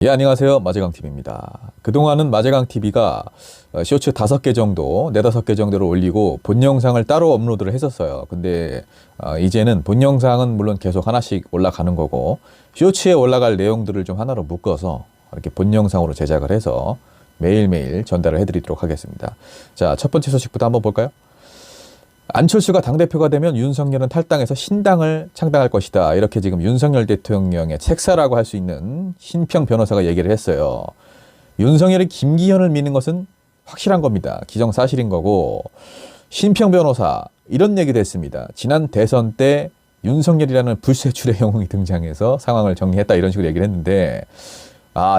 예, 안녕하세요. 마재강TV입니다. 그동안은 마재강TV가 쇼츠 5개 정도, 4~5개 정도를 올리고 본 영상을 따로 업로드를 했었어요. 근데 이제는 본 영상은 물론 계속 하나씩 올라가는 거고 쇼츠에 올라갈 내용들을 좀 하나로 묶어서 이렇게 본 영상으로 제작을 해서 매일매일 전달을 해드리도록 하겠습니다. 자, 첫 번째 소식부터 한번 볼까요? 안철수가 당대표가 되면 윤석열은 탈당해서 신당을 창당할 것이다. 이렇게 지금 윤석열 대통령의 책사라고 할 수 있는 신평 변호사가 얘기를 했어요. 윤석열이 김기현을 미는 것은 확실한 겁니다. 기정사실인 거고, 신평 변호사 이런 얘기도 했습니다. 지난 대선 때 윤석열이라는 불세출의 영웅이 등장해서 상황을 정리했다, 이런 식으로 얘기를 했는데,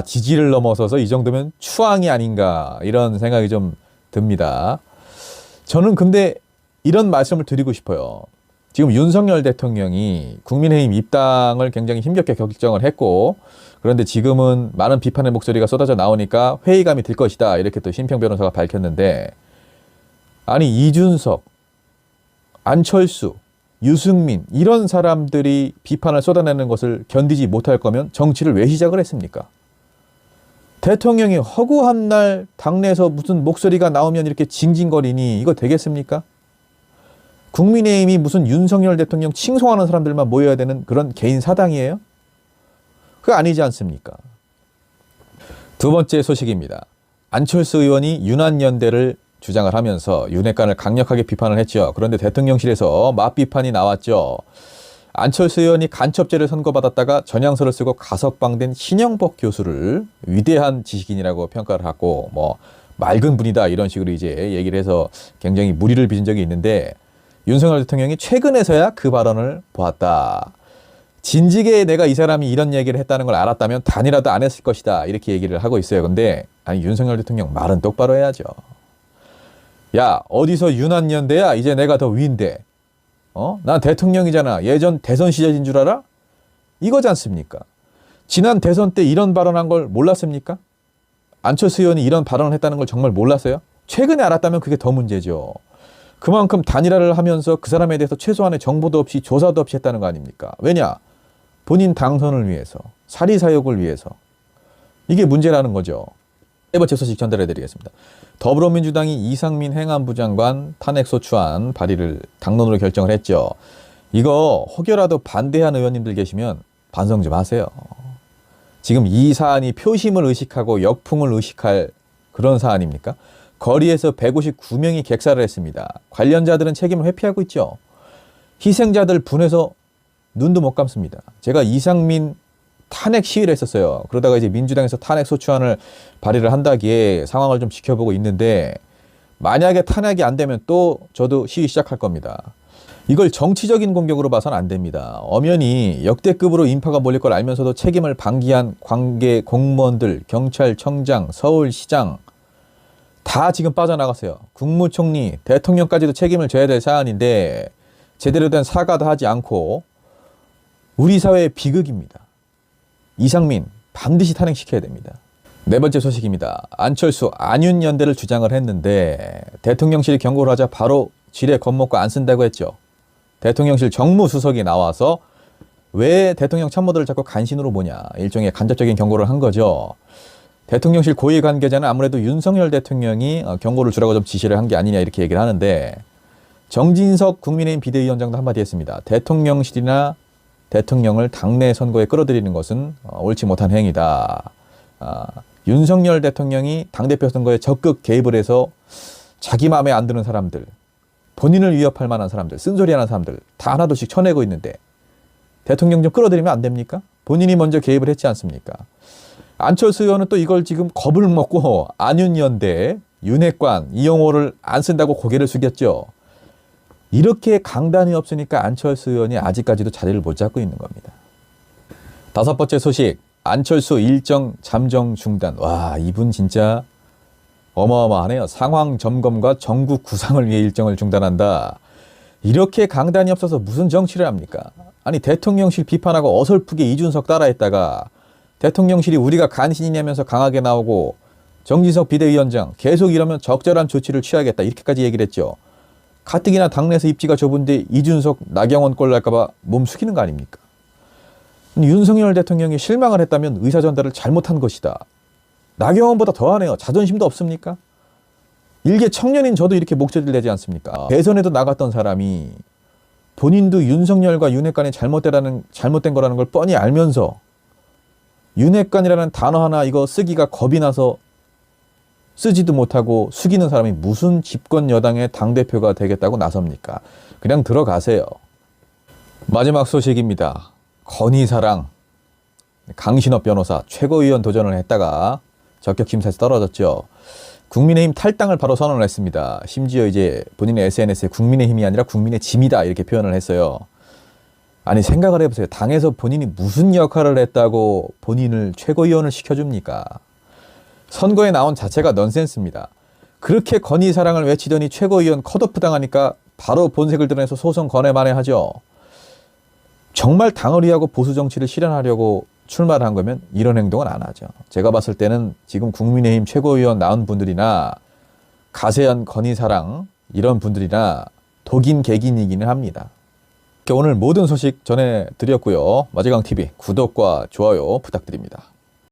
지지를 넘어서서 이 정도면 추앙이 아닌가, 이런 생각이 좀 듭니다. 저는 근데 이런 말씀을 드리고 싶어요. 지금 윤석열 대통령이 국민의힘 입당을 굉장히 힘겹게 결정을 했고, 그런데 지금은 많은 비판의 목소리가 쏟아져 나오니까 회의감이 들 것이다, 이렇게 또 신평 변호사가 밝혔는데, 아니 이준석, 안철수, 유승민 이런 사람들이 비판을 쏟아내는 것을 견디지 못할 거면 정치를 왜 시작을 했습니까? 대통령이 허구한 날 당내에서 무슨 목소리가 나오면 이렇게 징징거리니 이거 되겠습니까? 국민의힘이 무슨 윤석열 대통령 칭송하는 사람들만 모여야 되는 그런 개인 사당이에요? 그거 아니지 않습니까? 두 번째 소식입니다. 안철수 의원이 윤한연대를 주장을 하면서 윤핵관을 강력하게 비판을 했죠. 그런데 대통령실에서 맞비판이 나왔죠. 안철수 의원이 간첩죄를 선고받았다가 전향서를 쓰고 가석방된 신영복 교수를 위대한 지식인이라고 평가를 하고, 맑은 분이다, 이런 식으로 이제 얘기를 해서 굉장히 물의를 빚은 적이 있는데, 윤석열 대통령이 최근에서야 그 발언을 보았다. 진즉에 내가 이 사람이 이런 얘기를 했다는 걸 알았다면 단이라도 안 했을 것이다, 이렇게 얘기를 하고 있어요. 근데 윤석열 대통령 말은 똑바로 해야죠. 야, 어디서 윤한연대야? 이제 내가 더 위인데. 난 대통령이잖아. 예전 대선 시절인 줄 알아? 이거지 않습니까? 지난 대선 때 이런 발언한 걸 몰랐습니까? 안철수 의원이 이런 발언을 했다는 걸 정말 몰랐어요? 최근에 알았다면 그게 더 문제죠. 그만큼 단일화를 하면서 그 사람에 대해서 최소한의 정보도 없이 조사도 없이 했다는 거 아닙니까? 왜냐? 본인 당선을 위해서, 사리사욕을 위해서. 이게 문제라는 거죠. 세 번째 소식 전달해 드리겠습니다. 더불어민주당이 이상민 행안부 장관 탄핵소추안 발의를 당론으로 결정을 했죠. 이거 혹여라도 반대한 의원님들 계시면 반성 좀 하세요. 지금 이 사안이 표심을 의식하고 역풍을 의식할 그런 사안입니까? 거리에서 159명이 객사를 했습니다. 관련자들은 책임을 회피하고 있죠. 희생자들 분해서 눈도 못 감습니다. 제가 이상민 탄핵 시위를 했었어요. 그러다가 이제 민주당에서 탄핵 소추안을 발의를 한다기에 상황을 좀 지켜보고 있는데, 만약에 탄핵이 안 되면 또 저도 시위 시작할 겁니다. 이걸 정치적인 공격으로 봐서는 안 됩니다. 엄연히 역대급으로 인파가 몰릴 걸 알면서도 책임을 방기한 관계 공무원들, 경찰청장, 서울시장 다 지금 빠져나갔어요. 국무총리, 대통령까지도 책임을 져야 될 사안인데 제대로 된 사과도 하지 않고 우리 사회의 비극입니다. 이상민 반드시 탄핵시켜야 됩니다. 네 번째 소식입니다. 안철수, 안윤연대를 주장을 했는데 대통령실이 경고를 하자 바로 지뢰 겁먹고 안 쓴다고 했죠. 대통령실 정무수석이 나와서 왜 대통령 참모들을 자꾸 간신으로 보냐, 일종의 간접적인 경고를 한 거죠. 대통령실 고위 관계자는 아무래도 윤석열 대통령이 경고를 주라고 좀 지시를 한 게 아니냐, 이렇게 얘기를 하는데, 정진석 국민의힘 비대위원장도 한마디 했습니다. 대통령실이나 대통령을 당내 선거에 끌어들이는 것은 옳지 못한 행위다. 윤석열 대통령이 당대표 선거에 적극 개입을 해서 자기 마음에 안 드는 사람들, 본인을 위협할 만한 사람들, 쓴소리하는 사람들 다 하나둘씩 쳐내고 있는데 대통령 좀 끌어들이면 안 됩니까? 본인이 먼저 개입을 했지 않습니까? 안철수 의원은 또 이걸 지금 겁을 먹고 안윤연대, 윤핵관 이 용어를 안 쓴다고 고개를 숙였죠. 이렇게 강단이 없으니까 안철수 의원이 아직까지도 자리를 못 잡고 있는 겁니다. 다섯 번째 소식, 안철수 일정 잠정 중단. 와, 이분 진짜 어마어마하네요. 상황 점검과 전국 구상을 위해 일정을 중단한다. 이렇게 강단이 없어서 무슨 정치를 합니까? 아니, 대통령실 비판하고 어설프게 이준석 따라했다가 대통령실이 우리가 간신이냐면서 강하게 나오고, 정진석 비대위원장 계속 이러면 적절한 조치를 취하겠다, 이렇게까지 얘기를 했죠. 가뜩이나 당내에서 입지가 좁은데 이준석, 나경원 꼴 날까 봐 몸 숙이는 거 아닙니까? 윤석열 대통령이 실망을 했다면 의사 전달을 잘못한 것이다. 나경원보다 더하네요. 자존심도 없습니까? 일개 청년인 저도 이렇게 목소리를 내지 않습니까? 대선에도 나갔던 사람이 본인도 윤석열과 윤핵관이 잘못된 거라는 걸 뻔히 알면서 윤핵관이라는 단어 하나 이거 쓰기가 겁이 나서 쓰지도 못하고 숙이는 사람이 무슨 집권 여당의 당대표가 되겠다고 나섭니까? 그냥 들어가세요. 마지막 소식입니다. 건희사랑 강신업 변호사 최고위원 도전을 했다가 적격 심사에서 떨어졌죠. 국민의힘 탈당을 바로 선언을 했습니다. 심지어 이제 본인의 SNS에 국민의힘이 아니라 국민의 짐이다 이렇게 표현을 했어요. 아니 생각을 해보세요. 당에서 본인이 무슨 역할을 했다고 본인을 최고위원을 시켜줍니까? 선거에 나온 자체가 넌센스입니다. 그렇게 건희사랑을 외치더니 최고위원 컷오프 당하니까 바로 본색을 드러내서 소송 건에 만회하죠. 정말 당을 위하고 보수 정치를 실현하려고 출마를 한 거면 이런 행동은 안 하죠. 제가 봤을 때는 지금 국민의힘 최고위원 나온 분들이나 가세현 건희사랑 이런 분들이나 독인 객인이기는 합니다. 오늘 모든 소식 전해드렸고요. 마제강TV 구독과 좋아요 부탁드립니다.